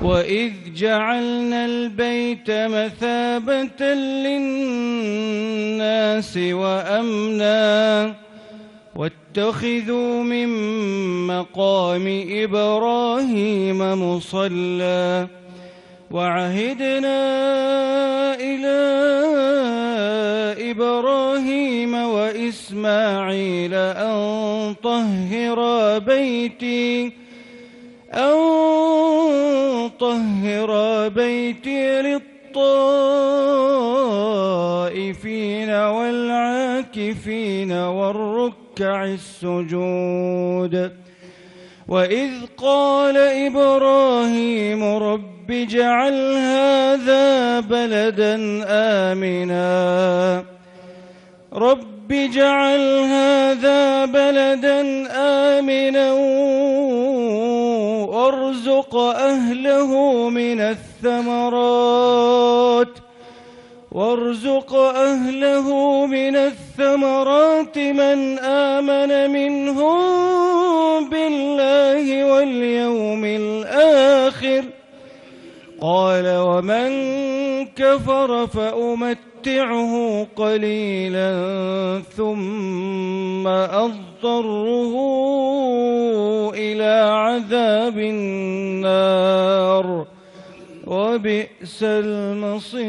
وإذ جعلنا البيت مثابة للناس وأمنا واتخذوا من مقام إبراهيم مصلى وعهدنا إلى إبراهيم وإسماعيل أن طهر بيتي للطائفين والعاكفين والركع السجود وإذ قال إبراهيم رب اجعل هذا بلدا آمنا وارزق أهله من الثمرات من آمن منهم بالله واليوم الآخر قال ومن كفر فأمتعه قليلا ثم أضطره إلى عذاب النار وبئس المصير.